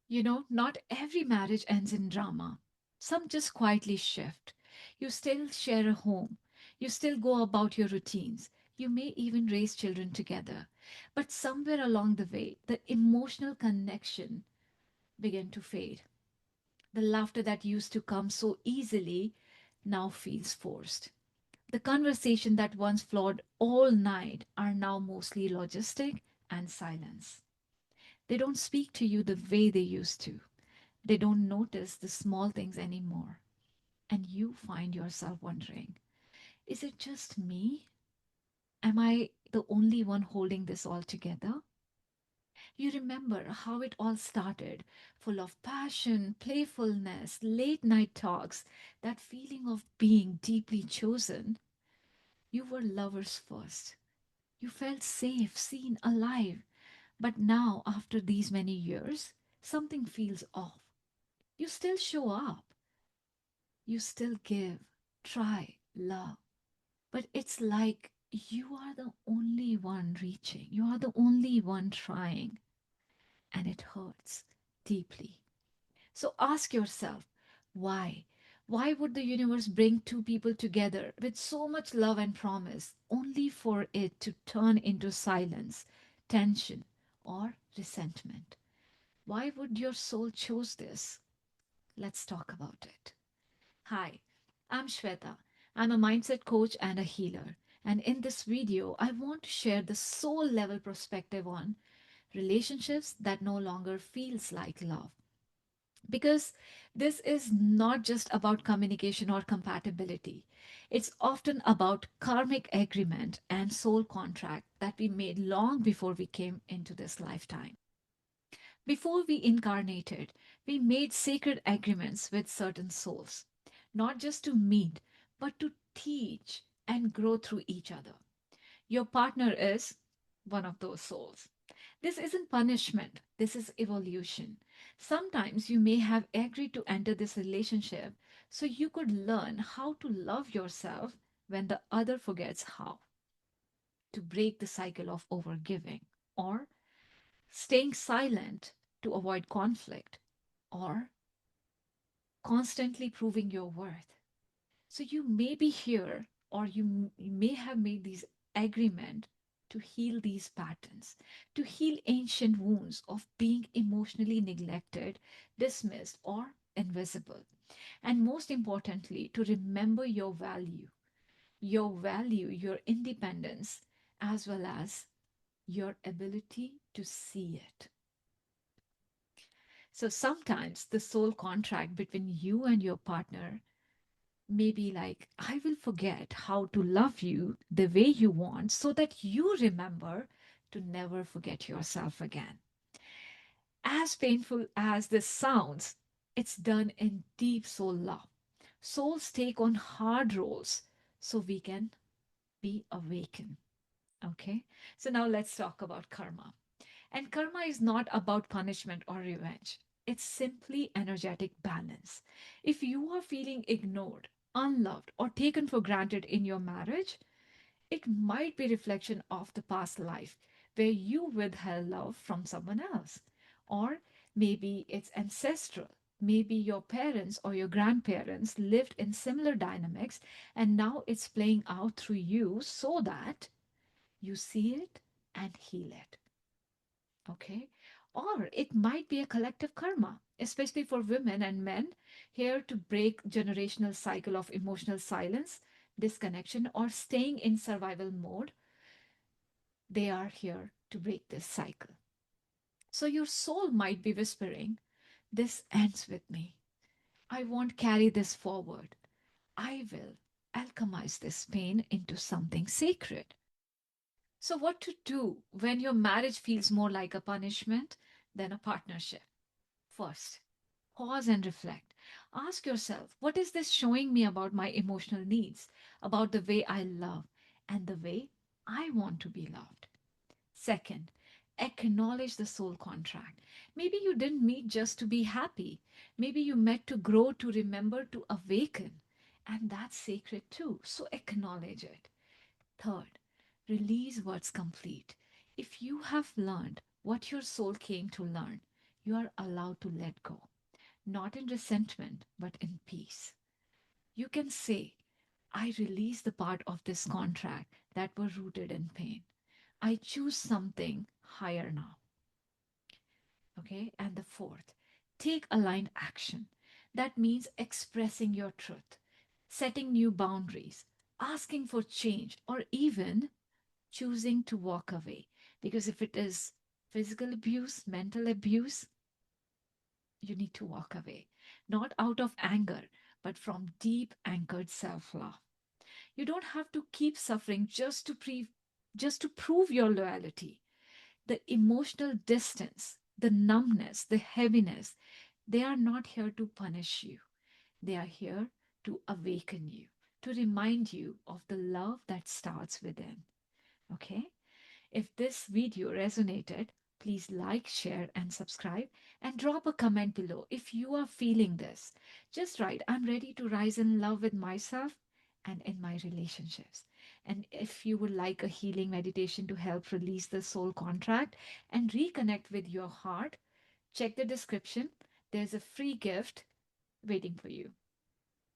Not every marriage ends in drama. Some just quietly shift. You still share a home. You still go about your routines. You may even raise children together. But somewhere along the way, the emotional connection began to fade. The laughter that used to come so easily now feels forced. The conversation that once flowed all night are now mostly logistic and silence. They don't speak to you the way they used to. They don't notice the small things anymore. And you find yourself wondering, is it just me? Am I the only one holding this all together? You remember how it all started, full of passion, playfulness, late night talks, that feeling of being deeply chosen. You were lovers first. You felt safe, seen, alive. But now, after these many years, something feels off. You still show up. You still give, try, love. But it's like you are the only one reaching. You are the only one trying. And it hurts deeply. So ask yourself, why? Why would the universe bring two people together with so much love and promise only for it to turn into silence, tension, or resentment? Why would your soul choose this? Let's talk about it. Hi, I'm Shweta. I'm a mindset coach and a healer. And in this video, I want to share the soul level perspective on relationships that no longer feels like love. Because this is not just about communication or compatibility. It's often about karmic agreement and soul contract that we made long before we came into this lifetime. Before we incarnated, we made sacred agreements with certain souls, not just to meet, but to teach and grow through each other. Your partner is one of those souls. This isn't punishment, this is evolution. Sometimes you may have agreed to enter this relationship so you could learn how to love yourself when the other forgets how, to break the cycle of overgiving, or staying silent to avoid conflict, or constantly proving your worth. So you may be here, or you may have made these agreement to heal these patterns, to heal ancient wounds of being emotionally neglected, dismissed, or invisible. And most importantly, to remember your value, your independence, as well as your ability to see it. So sometimes the soul contract between you and your partner may be like, I will forget how to love you the way you want so that you remember to never forget yourself again. As painful as this sounds, it's done in deep soul love. Souls take on hard roles so we can be awakened. Okay, so now let's talk about karma. And karma is not about punishment or revenge. It's simply energetic balance. If you are feeling ignored, unloved, or taken for granted in your marriage, it might be reflection of the past life where you withheld love from someone else. Or maybe it's ancestral. Maybe your parents or your grandparents lived in similar dynamics and now it's playing out through you so that you see it and heal it. Okay. Or it might be a collective karma, especially for women and men here to break generational cycle of emotional silence, disconnection, or staying in survival mode. They are here to break this cycle. So your soul might be whispering, this ends with me. I won't carry this forward. I will alchemize this pain into something sacred. So, what to do when your marriage feels more like a punishment than a partnership? First, pause and reflect. Ask yourself, what is this showing me about my emotional needs, about the way I love, and the way I want to be loved? Second, acknowledge the soul contract. Maybe you didn't meet just to be happy. Maybe you met to grow, to remember, to awaken. And that's sacred too. So acknowledge it. Third, release what's complete. If you have learned what your soul came to learn, You are allowed to let go, not in resentment, but in peace. You can say, I release the part of this contract that were rooted in pain. I choose something higher now. Okay. And the fourth, take aligned action. That means expressing your truth, setting new boundaries, asking for change, or even choosing to walk away. Because if it is physical abuse, mental abuse, you need to walk away, not out of anger, but from deep anchored self love. You don't have to keep suffering just to prove your loyalty. The emotional distance, the numbness, the heaviness, they are not here to punish you. They are here to awaken you, to remind you of the love that starts within. Okay? If this video resonated, please like, share, and subscribe, and drop a comment below if you are feeling this. Just write, I'm ready to rise in love with myself and in my relationships. And if you would like a healing meditation to help release the soul contract and reconnect with your heart, check the description. There's a free gift waiting for you.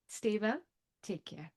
Stay well, take care.